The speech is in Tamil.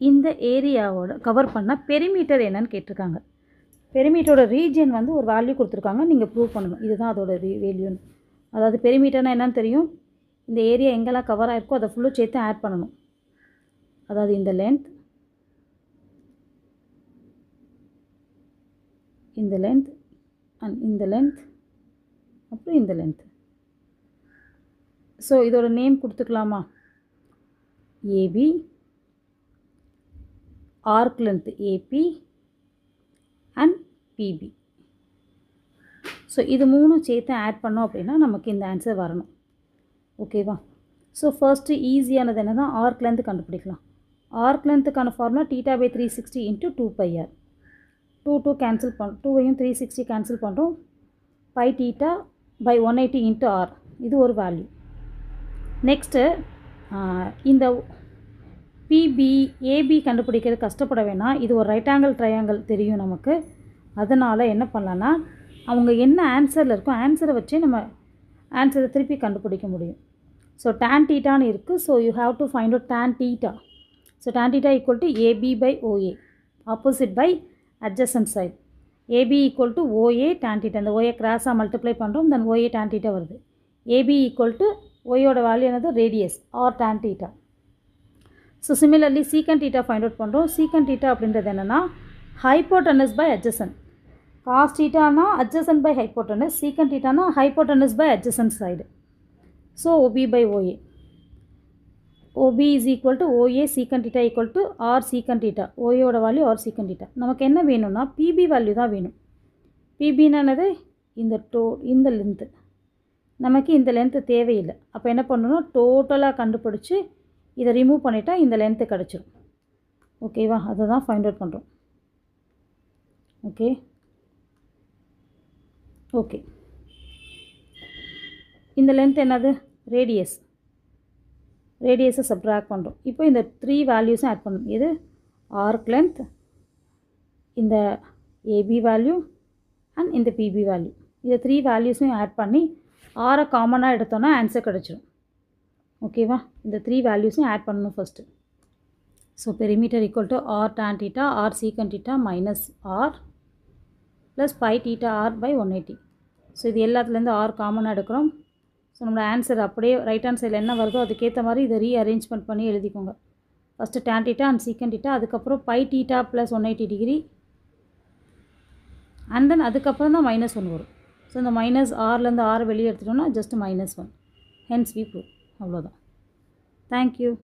இந்த ஏரியாவோட கவர் பண்ண பெரிமீட்டர் என்னன்னு கேட்டிருக்காங்க. பெரிமீட்டரோட ரீஜியன் வந்து ஒரு வேல்யூ கொடுத்துருக்காங்க, நீங்கள் ப்ரூவ் பண்ணணும். இதுதான் அதோட வேல்யூன்னு. அதாவது பெரிமீட்டர்னால் என்னன்னு தெரியும், இந்த ஏரியா எங்கெல்லாம் கவர் ஆகிருக்கோ அதை ஃபுல்லும் சேர்த்து ஆட் பண்ணணும். அதாவது இந்த லென்த், இந்த லென்த் அண்ட் இந்த லென்த், அப்புறம் இந்த லென்த். ஸோ இதோட நேம் கொடுத்துக்கலாமா? AB, arc length AB and PB. So இது மூணும் சேர்த்து ஆட் பண்ணோம் அப்படின்னா நமக்கு இந்த ஆன்சர் வரணும். ஓகேவா? ஸோ ஃபர்ஸ்ட்டு ஈஸியானது என்னன்னா ஆர்க் லென்த் கண்டுபிடிக்கலாம். ஆர்க் லென்த்துக்கான ஃபார்முலா θ/360 × 2πr. 2 கேன்சல் பண்ண 2ஐயும் 360 கேன்சல் பண்ணுறோம். πθ/180 × r, இது ஒரு வேல்யூ. நெக்ஸ்ட்டு இந்த பிபி ஏபி கண்டுபிடிக்கிறது கஷ்டப்பட வேணாம். இது ஒரு ரைட் ஆங்கிள் ட்ரையாங்கிள் தெரியும் நமக்கு. அதனால் என்ன பண்ணலான்னா அவங்க என்ன ஆன்சரில் இருக்கோ ஆன்சரை வச்சே நம்ம ஆன்சரை திருப்பி கண்டுபிடிக்க முடியும். ஸோ tan θன்னு இருக்குது. So you have to find out tan θ. So tan θ = AB/OA, opposite by adjacent side. AB = OA tan θ. இந்த OA கிராஸாக மல்டிப்ளை பண்ணுறோம், தென் OA tan θ வருது. AB = OAயோட வேல்யூ என்னது? Radius R tan θ. So similarly secant θ find out பண்ணுறோம். secant θ அப்படின்றது என்னென்னா ஹைப்போட்டனஸ் பை adjacent. cos θனா adjacent by hypotenuse, secant θனா hypotenuse by adjacent side. So OB/OA. OB is equal to OA secant θ equal to R secant θ. OAயோட வேல்யூ R secant θ. நமக்கு என்ன வேணும்னா PB வேல்யூ தான் வேணும். PBன்னா என்னது? இந்த லென்த்து. நமக்கு இந்த லென்த்து தேவையில்லை. அப்போ என்ன பண்ணணும், டோட்டலாக கண்டுபிடிச்சி இதை ரிமூவ் பண்ணிட்டா இந்த லென்த்து கிடச்சிரும். ஓகேவா? அதை தான் ஃபைண்ட் அவுட் பண்ணுறோம். ஓகே, இந்த லென்த் என்னது? ரேடியஸை சப்ட்ராக்ட் பண்ணுறோம். இப்போ இந்த 3 வேல்யூஸும் ஆட் பண்ணணும். இது ஆர்க் லென்த், இந்த ஏபி வேல்யூ அண்ட் இந்த பிபி வேல்யூ. இந்த 3 வேல்யூஸையும் ஆட் பண்ணி ஆரை காமனாக எடுத்தோன்னா ஆன்சர் கிடச்சிரும். ஓகேவா? இந்த 3 வேல்யூஸையும் ஆட் பண்ணணும் first. So perimeter = R tan θ, R secant θ minus R plus πθr/180. So இது எல்லாத்துலேருந்து R காமனாக எடுக்கிறோம். ஸோ நம்மளோட ஆன்சர் அப்படியே ரைட் ஹேண்ட் சைடில் என்ன வருதோ அதுக்கேற்ற மாதிரி இதை ரீஅரேஞ்ச்மெண்ட் பண்ணி எழுதிக்கோங்க. ஃபஸ்ட்டு tan θ அண்ட் secant θ, அதுக்கப்புறம் πθ + 180 டிகிரி, அண்ட் தென் அதுக்கப்புறம் தான் -1 வரும். ஸோ இந்த மைனஸ் ஆர்லேருந்து ஆர் வெளியே எடுத்துட்டோம்னா ஜஸ்ட் -1. Hence we prove. அவ்வளோதான். தேங்க்யூ.